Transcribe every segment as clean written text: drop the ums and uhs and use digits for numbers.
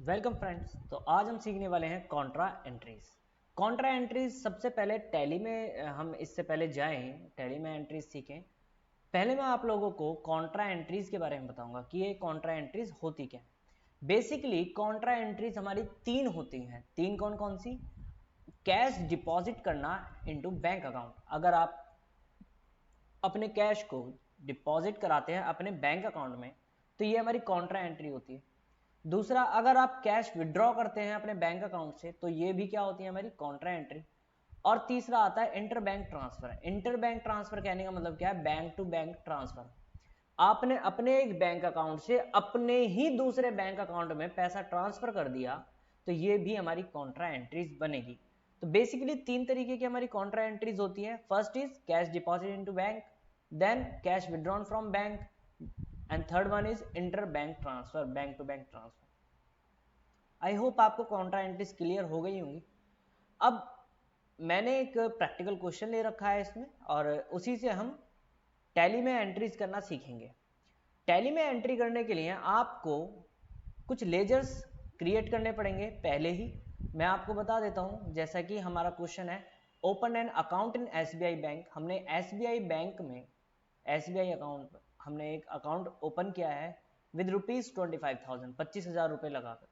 Welcome friends. तो आज हम सीखने वाले हैं कॉन्ट्रा एंट्रीज। कॉन्ट्रा एंट्रीज सबसे पहले टैली में हम इससे पहले जाएं, टैली में एंट्रीज सीखें। पहले मैं आप लोगों को कॉन्ट्रा एंट्रीज के बारे में बताऊंगा कि ये कॉन्ट्रा एंट्रीज होती क्या। बेसिकली कॉन्ट्रा एंट्रीज हमारी तीन होती हैं। तीन कौन कौन सी? कैश डिपॉजिट करना इनटू बैंक अकाउंट। अगर आप अपने कैश को डिपॉजिट कराते हैं अपने बैंक अकाउंट में तो ये हमारी कॉन्ट्रा एंट्री होती है। दूसरा, अगर आप कैश विड्रॉ करते हैं अपने बैंक अकाउंट से तो ये भी क्या होती है, हमारी कॉन्ट्रा एंट्री। और तीसरा आता है inter bank transfer. Inter bank transfer कहने का मतलब क्या है? Bank to bank transfer. आपने अपने एक बैंक अकाउंट से अपने ही दूसरे बैंक अकाउंट में पैसा ट्रांसफर कर दिया तो ये भी हमारी कॉन्ट्रा एंट्रीज बनेगी। तो बेसिकली तीन तरीके की हमारी कॉन्ट्रा एंट्रीज होती है। First is cash deposit into bank, then cash withdrawn from bank, and third one is inter bank transfer, bank to bank transfer. I hope आपको कॉन्ट्रा एंट्रीज क्लियर हो गई होंगी। अब मैंने एक प्रैक्टिकल क्वेश्चन ले रखा है इसमें और उसी से हम टैली में एंट्रीज करना सीखेंगे। टैली में एंट्री करने के लिए आपको कुछ लेजर्स क्रिएट करने पड़ेंगे पहले ही। मैं आपको बता देता हूं, जैसा कि हमारा क्वेश्चन है open an account in SBI bank. हमने एसबीआई बैंक में एसबीआई अकाउंट पर हमने एक अकाउंट ओपन किया है विद रुपीज 25,000, 25,000 रुपये लगा कर।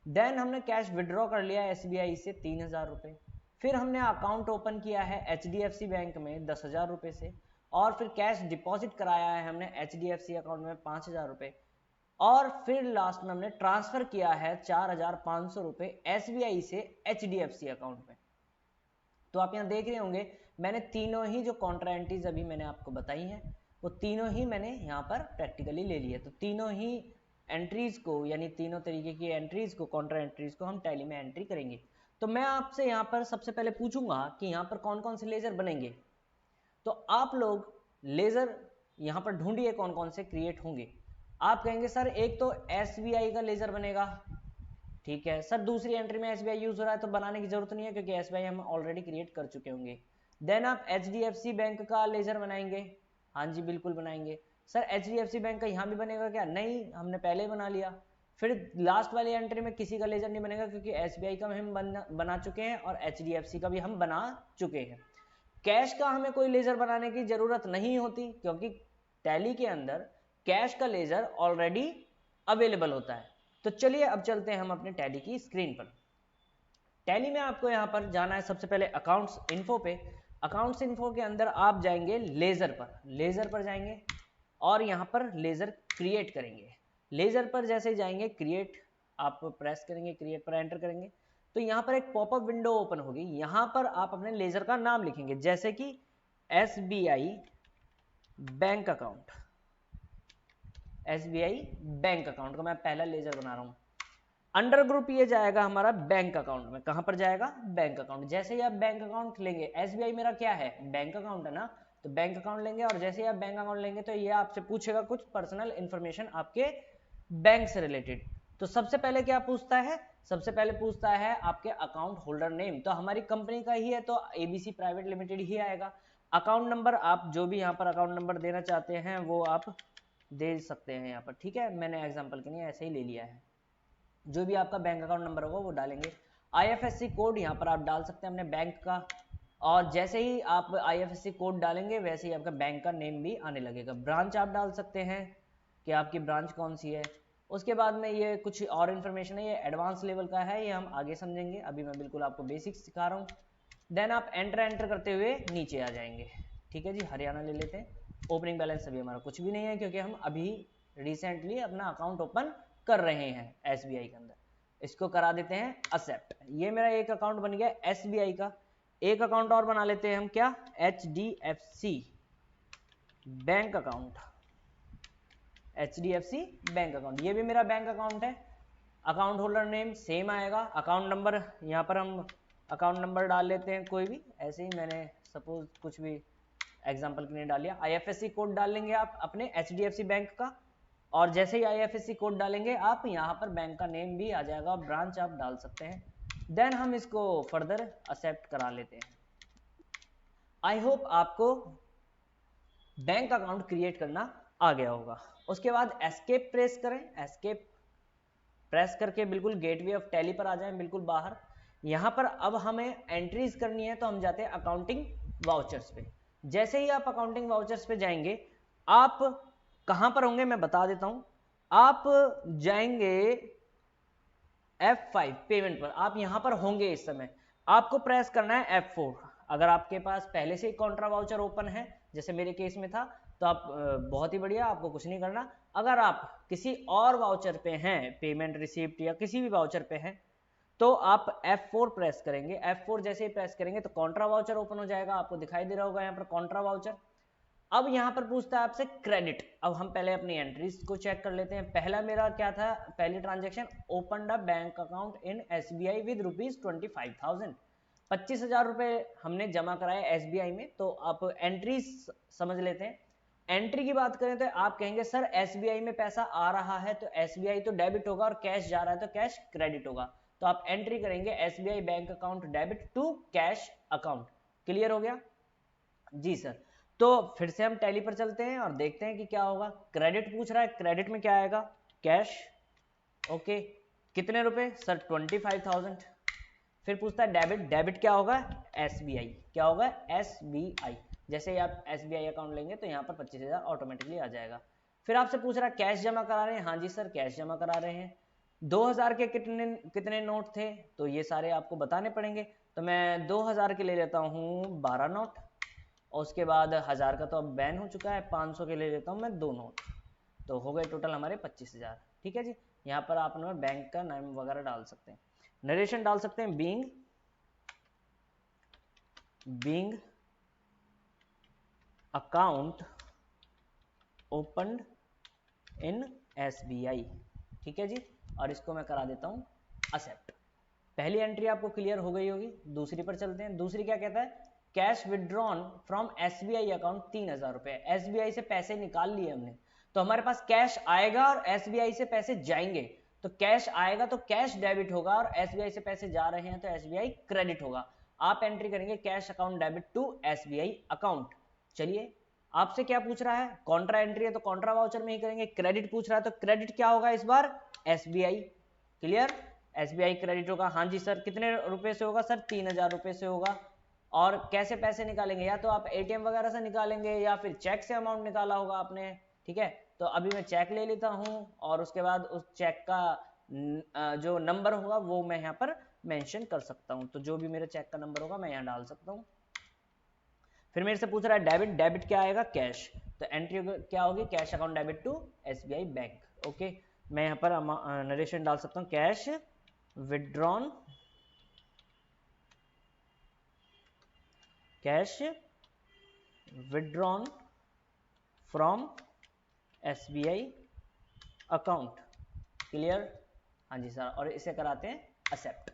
देन हमने कैश विड्रॉ कर लिया एसबीआई से 3,000 रुपये। फिर हमने अकाउंट ओपन किया है एचडीएफसी बैंक में 10,000 रुपये से, और फिर कैश डिपॉजिट कराया है हमने एचडीएफसी अकाउंट में 5,000 रुपये, और फिर लास्ट में हमने ट्रांसफर किया है 4,500 रुपये एसबीआई से एचडीएफसी अकाउंट में। तो आप यहाँ देख रहे होंगे मैंने तीनों ही जो कॉन्ट्रा एंट्रीज अभी मैंने आपको बताई हैं वो तीनों ही मैंने यहाँ पर प्रैक्टिकली ले लिया। तो तीनों ही एंट्रीज को, यानी तीनों तरीके की एंट्रीज को, कॉन्ट्रा एंट्रीज को हम टैली में एंट्री करेंगे। तो मैं आपसे यहाँ पर सबसे पहले पूछूंगा कि यहाँ पर कौन कौन से लेजर बनेंगे। तो आप लोग लेजर यहाँ पर ढूंढिए कौन कौन से क्रिएट होंगे। आप कहेंगे सर एक तो एसबीआई का लेजर बनेगा, ठीक है सर। दूसरी एंट्री में एसबीआई यूज हो रहा है तो बनाने की जरूरत नहीं है क्योंकि एसबीआई हम ऑलरेडी क्रिएट कर चुके होंगे। देन आप एचडीएफसी बैंक का लेजर बनाएंगे। हाँ जी बिल्कुल बनाएंगे। सर एचडीएफसी बैंक का यहाँ भी बनेगा क्या? नहीं, हमने पहले ही बना लिया। फिर लास्ट वाली एंट्री में किसी का लेजर नहीं बनेगा क्योंकि एसबीआई का हम बना चुके हैं और एचडीएफसी का भी हम बना चुके हैं। कैश का हमें कोई लेजर बनाने की जरूरत नहीं होती क्योंकि टैली के अंदर कैश का लेजर ऑलरेडी अवेलेबल होता है। तो चलिए अब चलते हैं हम अपने टैली की स्क्रीन पर। टैली में आपको यहाँ पर जाना है सबसे पहले अकाउंट्स इन्फो पे। अकाउंट्स इन्फो के अंदर आप जाएंगे लेजर पर, लेजर पर जाएंगे और यहाँ पर लेजर क्रिएट करेंगे। लेजर पर जैसे जाएंगे क्रिएट आप प्रेस करेंगे, क्रिएट पर एंटर करेंगे तो यहाँ पर एक पॉपअप विंडो ओपन होगी। यहाँ पर आप अपने लेजर का नाम लिखेंगे, जैसे कि SBI bank account. SBI bank account का मैं पहला लेजर बना रहा हूँ। अंडर ग्रुप ये जाएगा हमारा बैंक अकाउंट में। कहां पर जाएगा? Bank account. जैसे ही आप बैंक अकाउंट लेंगे, एसबीआई मेरा क्या है? बैंक अकाउंट है ना, तो बैंक अकाउंट लेंगे और जैसे ही आप बैंक अकाउंट लेंगे तो ये आपसे पूछेगा कुछ पर्सनल इंफॉर्मेशन आपके बैंक से रिलेटेड। तो सबसे पहले क्या पूछता है? सबसे पहले पूछता है आपके अकाउंट होल्डर नेम। तो हमारी कंपनी का ही है तो एबीसी प्राइवेट लिमिटेड ही आएगा। अकाउंट नंबर आप जो भी यहाँ पर अकाउंट नंबर देना चाहते हैं वो आप दे सकते हैं यहाँ पर, ठीक है। मैंने एग्जाम्पल के लिए ऐसे ही ले लिया है। जो भी आपका बैंक अकाउंट नंबर होगा वो डालेंगे। आईएफएससी कोड यहाँ पर आप डाल सकते हैं अपने बैंक का, और जैसे ही आप आईएफएससी कोड डालेंगे वैसे ही आपका बैंक का नेम भी आने लगेगा। ब्रांच आप डाल सकते हैं कि आपकी ब्रांच कौन सी है। उसके बाद में ये कुछ और इन्फॉर्मेशन है, ये एडवांस लेवल का है, ये हम आगे समझेंगे, अभी मैं बिल्कुल आपको बेसिक्स सिखा रहा हूँ। देन आप एंटर करते हुए नीचे आ जाएंगे, ठीक है जी। हरियाणा ले लेते हैं। ओपनिंग बैलेंस अभी हमारा कुछ भी नहीं है क्योंकि हम अभी रिसेंटली अपना अकाउंट ओपन कर रहे हैं एसबीआई के अंदर। इसको करा देते हैं एक्सेप्ट। ये मेरा एक अकाउंट बन गया एसबीआई का। एक अकाउंट और बना लेते हैं हम, क्या? HDFC bank account. HDFC bank account, ये भी मेरा बैंक अकाउंट है। अकाउंट होल्डर नेम सेम आएगा। अकाउंट नंबर यहाँ पर हम अकाउंट नंबर डाल लेते हैं कोई भी, ऐसे ही मैंने सपोज कुछ भी एग्जांपल के लिए डाल लिया। आईएफएससी कोड डाल लेंगे आप अपने एचडीएफसी बैंक का, और जैसे ही आईएफएससी कोड डालेंगे आप यहाँ पर बैंक का नेम भी आ जाएगा, ब्रांच आप डाल सकते हैं। देन हम इसको फर्दर एक्सेप्ट करा लेते हैं। आई होप आपको बैंक अकाउंट क्रिएट करना आ गया होगा। उसके बाद एस्केप प्रेस करें। एस्केप प्रेस करके बिल्कुल गेटवे ऑफ टैली पर आ जाएं, बिल्कुल बाहर। यहाँ पर अब हमें एंट्रीज करनी है तो हम जाते हैं अकाउंटिंग वाउचर्स पे। जैसे ही आप अकाउंटिंग वाउचर्स पे जाएंगे, आप कहां पर होंगे मैं बता देता हूं। आप जाएंगे F5 पेमेंट पर, आप यहां पर होंगे इस समय। आपको प्रेस करना है F4। अगर आपके पास पहले से ही कॉन्ट्रा वाउचर ओपन है, जैसे मेरे केस में था, तो आप बहुत ही बढ़िया, आपको कुछ नहीं करना। अगर आप किसी और वाउचर पे हैं, पेमेंट रिसीप्ट या किसी भी वाउचर पे हैं, तो आप F4 प्रेस करेंगे। F4 जैसे ही प्रेस करेंगे तो कॉन्ट्रा वाउचर ओपन हो जाएगा, आपको दिखाई दे रहा होगा यहाँ पर कॉन्ट्रा वाउचर। अब यहाँ पर पूछता है आपसे क्रेडिट। अब हम पहले अपनी एंट्रीज को चेक कर लेते हैं। पहला मेरा क्या था, पहली transaction, open the bank account in SBI with ₹25,000। 25,000 रुपए हमने जमा कराए SBI में। तो आप एंट्रीज समझ लेते हैं। एंट्री की बात करें तो आप कहेंगे सर SBI में पैसा आ रहा है तो SBI तो डेबिट होगा, और कैश जा रहा है तो कैश क्रेडिट होगा। तो आप एंट्री करेंगे SBI bank account debit to cash account. Clear हो गया जी सर। तो फिर से हम टैली पर चलते हैं और देखते हैं कि क्या होगा। क्रेडिट पूछ रहा है, क्रेडिट में क्या आएगा, कैश। ओके, कितने रुपए सर, 25,000। फिर पूछता है डेबिट, डेबिट क्या होगा, SBI। क्या होगा, SBI। जैसे ही आप SBI अकाउंट लेंगे तो यहाँ पर 25,000 ऑटोमेटिकली आ जाएगा। फिर आपसे पूछ रहा है कैश जमा करा रहे हैं, हाँ जी सर कैश जमा करा रहे हैं। 2,000 के कितने कितने नोट थे, तो ये सारे आपको बताने पड़ेंगे। तो मैं 2,000 के ले लेता हूँ 12 नोट, और उसके बाद 1,000 का तो अब बैन हो चुका है, 500 के ले लेता हूँ मैं 2 नोट। तो हो गए टोटल हमारे 25,000। ठीक है जी। यहाँ पर आप बैंक का नाम वगैरह डाल सकते हैं, नरेशन डाल सकते हैं, बीइंग अकाउंट ओपन्ड इन SBI। ठीक है जी। और इसको मैं करा देता हूँ एक्सेप्ट। पहली एंट्री आपको क्लियर हो गई होगी। दूसरी पर चलते हैं। दूसरी क्या कहता है, cash withdrawn from SBI account 3,000 रुपए। SBI से पैसे निकाल लिए हमने, तो हमारे पास कैश आएगा और SBI से पैसे जाएंगे। तो कैश आएगा तो कैश डेबिट होगा, और SBI से पैसे जा रहे हैं तो SBI क्रेडिट होगा। आप एंट्री करेंगे cash account debit to SBI account. चलिए, आपसे क्या पूछ रहा है, कॉन्ट्रा एंट्री है तो कॉन्ट्रा वाउचर में ही करेंगे। क्रेडिट पूछ रहा है तो क्रेडिट क्या होगा इस बार, SBI। क्लियर, SBI क्रेडिट होगा। हाँ जी सर, कितने रुपए से होगा सर, 3,000 रुपए से होगा। और कैसे पैसे निकालेंगे, या तो आप ATM वगैरह से निकालेंगे या फिर चेक से अमाउंट निकाला होगा आपने। ठीक है, तो अभी मैं चेक ले लेता हूं, और उसके बाद उस चेक का जो नंबर होगा वो मैं यहाँ पर मेंशन कर सकता हूं। तो जो भी मेरे चेक का नंबर होगा मैं यहाँ डाल सकता हूं। फिर मेरे से पूछ रहा है डेबिट, डेबिट क्या आएगा, कैश। तो एंट्री क्या होगी, cash account debit to SBI bank. Okay, मैं यहाँ पर नरेशन डाल सकता हूँ, cash withdrawn, cash withdrawn from SBI account. Clear, हाँ जी सर। और इसे कराते हैं एक्सेप्ट।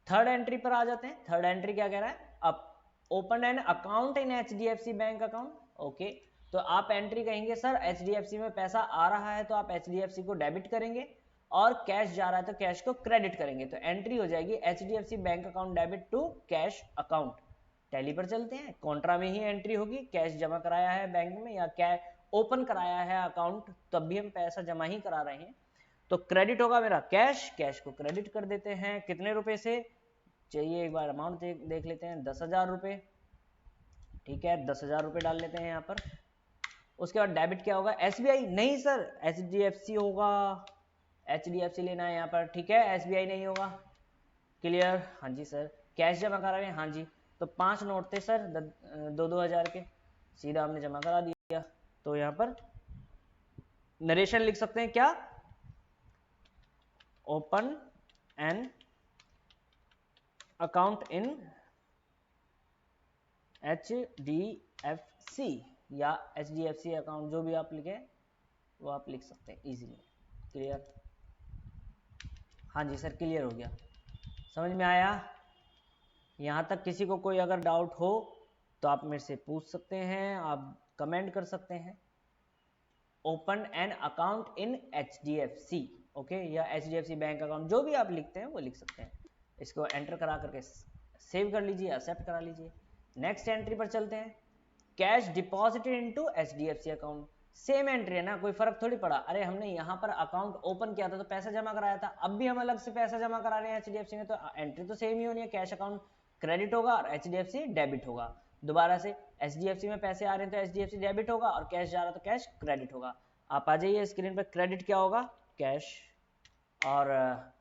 थर्ड एंट्री पर आ जाते हैं। थर्ड एंट्री क्या कह रहा है, अब open an account in HDFC bank account. Okay, तो आप एंट्री कहेंगे सर HDFC में पैसा आ रहा है तो आप HDFC को डेबिट करेंगे, और कैश जा रहा है तो कैश को क्रेडिट करेंगे। तो एंट्री हो जाएगी HDFC bank account debit to cash account. Tally पर चलते हैं, कॉन्ट्रा में ही एंट्री होगी। कैश जमा कराया है बैंक में या कैश ओपन कराया है अकाउंट, तब भी हम पैसा जमा ही करा रहे हैं। तो क्रेडिट होगा मेरा कैश, कैश को क्रेडिट कर देते हैं। कितने रुपए से चाहिए, एक बार अमाउंट देख लेते हैं, 10,000 रुपए। ठीक है, 10,000 रुपए डाल लेते हैं यहाँ पर। उसके बाद डेबिट क्या होगा, SBI नहीं सर, HDFC होगा। HDFC लेना है यहाँ पर। ठीक है, SBI नहीं होगा। क्लियर, हाँ जी सर। कैश जमा करा रहे हैं, हाँ जी। तो 5 नोट थे सर 2,000 के, सीधा हमने जमा करा दिया। तो यहाँ पर नरेशन लिख सकते हैं क्या, open an account in HDFC या HDFC अकाउंट, जो भी आप लिखे वो आप लिख सकते हैं इजीली। क्लियर, हाँ जी सर क्लियर हो गया, समझ में आया। यहाँ तक किसी को कोई अगर डाउट हो तो आप मेरे से पूछ सकते हैं, आप कमेंट कर सकते हैं। Open an account in HDFC, okay, या HDFC बैंक अकाउंट, जो भी आप लिखते हैं वो लिख सकते हैं। इसको एंटर करा करके सेव कर लीजिए, एक्सेप्ट करा लीजिए। नेक्स्ट एंट्री पर चलते हैं, cash deposited into HDFC account. Same entry है ना, कोई फर्क थोड़ी पड़ा। अरे हमने यहाँ पर अकाउंट ओपन किया था तो पैसा जमा कराया था, अब भी हम अलग से पैसा जमा करा रहे हैं HDFC में, तो एंट्री तो सेम ही होनी है। कैश अकाउंट क्रेडिट होगा और HDFC डेबिट होगा। दोबारा से HDFC में पैसे आ रहे हैं तो HDFC डेबिट होगा, और कैश जा रहा तो कैश क्रेडिट होगा। आप आ जाइए स्क्रीन पर, क्रेडिट क्या होगा, कैश। और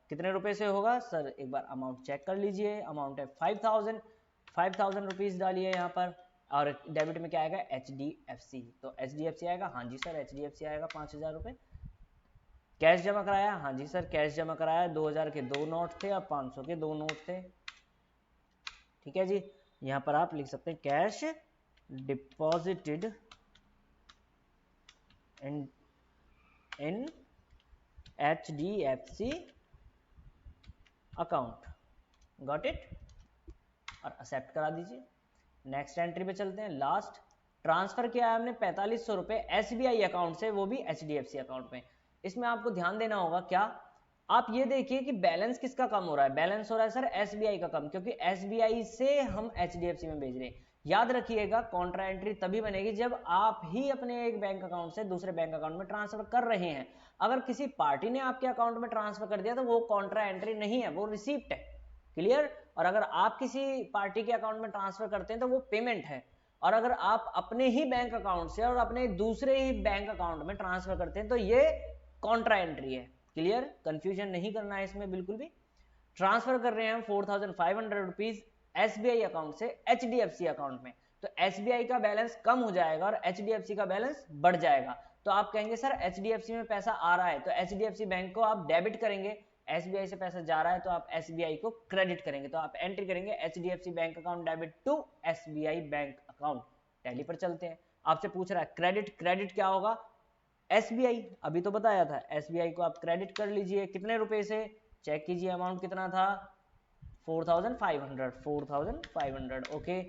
कितने रुपए से होगा सर, एक बार अमाउंट चेक कर लीजिए। अमाउंट है 5000 रुपीज डालिए यहाँ पर। और डेबिट में क्या आएगा, HDFC, तो HDFC आएगा। हाँ जी सर HDFC आएगा 5000 रुपये। कैश जमा कराया, हाँ जी सर कैश जमा कराया। 2000 के 2 नोट थे और 500 के 2 नोट थे। ठीक है जी, यहाँ पर आप लिख सकते हैं cash deposited in HDFC account, got it, और एक्सेप्ट करा दीजिए। नेक्स्ट एंट्री पे चलते हैं। लास्ट ट्रांसफर किया है हमने 4500 रुपए SBI अकाउंट से, वो भी HDFC अकाउंट में। इसमें आपको ध्यान देना होगा क्या, आप ये देखिए कि बैलेंस किसका कम हो रहा है। बैलेंस हो रहा है सर SBI का कम, क्योंकि SBI से हम HDFC में भेज रहे हैं। याद रखिएगा कॉन्ट्रा एंट्री तभी बनेगी जब आप ही अपने एक बैंक अकाउंट से दूसरे बैंक अकाउंट में ट्रांसफर कर रहे हैं। अगर किसी पार्टी ने आपके अकाउंट में ट्रांसफर कर दिया तो वो कॉन्ट्रा एंट्री नहीं है, वो रिसीप्ट है। क्लियर। और अगर आप किसी पार्टी के अकाउंट में ट्रांसफर करते हैं तो वो पेमेंट है। और अगर आप अपने ही बैंक अकाउंट से और अपने दूसरे ही बैंक अकाउंट में ट्रांसफर करते हैं तो ये कॉन्ट्रा एंट्री है। क्लियर, कंफ्यूजन नहीं करना है इसमें बिल्कुल भी। ट्रांसफर कर रहे हैं हम 4500 रुपीज SBI अकाउंट से HDFC अकाउंट में, तो SBI का बैलेंस कम हो जाएगा और HDFC का बैलेंस बढ़ जाएगा। तो आप कहेंगे सर HDFC में पैसा आ रहा है तो HDFC बैंक को आप डेबिट करेंगे, SBI से पैसा जा रहा है तो आप SBI को क्रेडिट करेंगे। तो आप एंट्री करेंगे HDFC bank account debit to SBI bank account. Tally पर चलते हैं, आपसे पूछ रहा है क्रेडिट, क्रेडिट क्या होगा, SBI, अभी तो बताया था SBI को आप क्रेडिट कर लीजिए। कितने रुपए से, चेक कीजिए अमाउंट कितना था, 4500। ओके,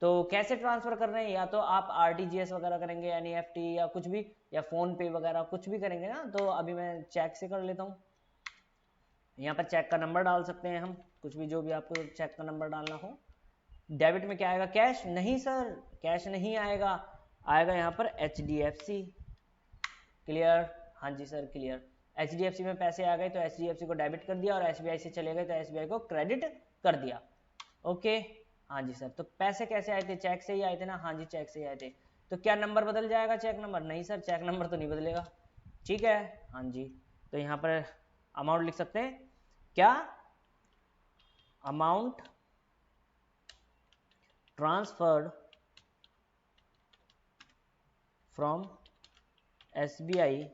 तो कैसे ट्रांसफर कर रहे हैं, या तो आप RTGS वगैरह करेंगे, NEFT या कुछ भी, या फोन पे वगैरह कुछ भी करेंगे ना। तो अभी मैं चेक से कर लेता हूँ। यहाँ पर चेक का नंबर डाल सकते हैं हम, कुछ भी जो भी आपको चेक का नंबर डालना हो। डेबिट में क्या आएगा, कैश, नहीं सर कैश नहीं आएगा, आएगा यहाँ पर HDFC। क्लियर, हाँ जी सर क्लियर। HDFC में पैसे आ गए तो HDFC को डेबिट कर दिया, और SBI से चले गए तो SBI को क्रेडिट कर दिया। ओके, हाँ जी सर। तो पैसे कैसे आए थे, चेक से ही आए थे ना, हाँ जी चेक से ही आए थे। तो क्या नंबर बदल जाएगा, चेक नंबर, नहीं सर चेक नंबर तो नहीं बदलेगा। ठीक है, हाँ जी। तो यहाँ पर अमाउंट लिख सकते हैं क्या, amount transferred from SBI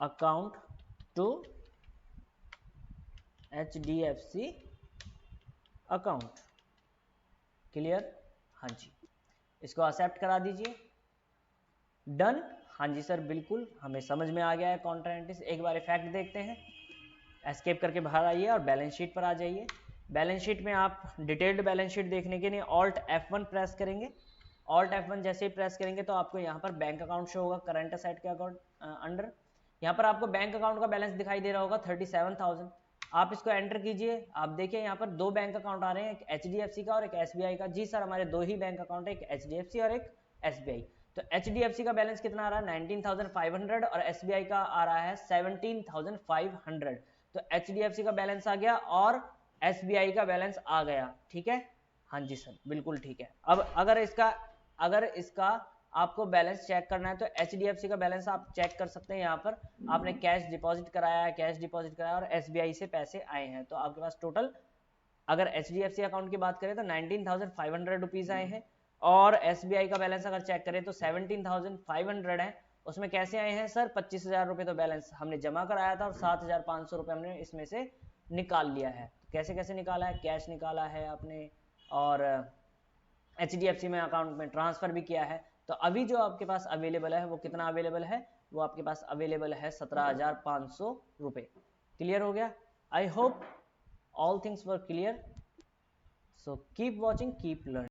account to HDFC account. Clear, हाँ जी, इसको एक्सेप्ट करा दीजिए। डन, हाँ जी सर बिल्कुल हमें समझ में आ गया है कॉन्ट्रा एंट्रीज। एक बार इफेक्ट देखते हैं, एस्केप करके बाहर आइए और बैलेंस शीट पर आ जाइए। बैलेंस शीट में आप डिटेल्ड बैलेंस शीट देखने के लिए Alt F1 प्रेस करेंगे। Alt F1 जैसे ही प्रेस करेंगे तो आपको यहाँ पर बैंक अकाउंट शो होगा, करंट असेट के अकाउंट अंडर। यहाँ पर आपको बैंक अकाउंट का बैलेंस दिखाई दे रहा होगा 37,000। आप इसको एंटर कीजिए। आप देखिए यहाँ पर दो बैंक अकाउंट आ रहे हैं, एक HDFC का और एक SBI का। जी सर हमारे दो ही बैंक अकाउंट है, एक HDFC और एक SBI। तो HDFC का बैलेंस कितना आ रहा है 19,500 और SBI का आ रहा है 17,500। तो HDFC का बैलेंस आ गया और SBI का बैलेंस आ गया। ठीक है, हाँ जी सर बिल्कुल ठीक है। अब अगर इसका आपको बैलेंस चेक करना है तो HDFC का बैलेंस आप चेक कर सकते हैं। यहाँ पर आपने कैश डिपॉजिट कराया है, कैश डिपॉजिट कराया और SBI से पैसे आए हैं, तो आपके पास टोटल अगर HDFC अकाउंट की बात करें तो 19,500 रुपीज आए हैं। और SBI का बैलेंस अगर चेक करें तो 17,500 है। उसमें कैसे आए हैं सर, 25,000 रुपये तो बैलेंस हमने जमा कराया था और 7,500 रुपये हमने इसमें से निकाल लिया है। कैसे कैसे निकाला है, कैश निकाला है आपने और HDFC में अकाउंट में ट्रांसफर भी किया है। तो अभी जो आपके पास अवेलेबल है वो कितना अवेलेबल है, वो आपके पास अवेलेबल है 17,500 रुपये। क्लियर हो गया, I hope all things were clear, so keep watching, keep learning.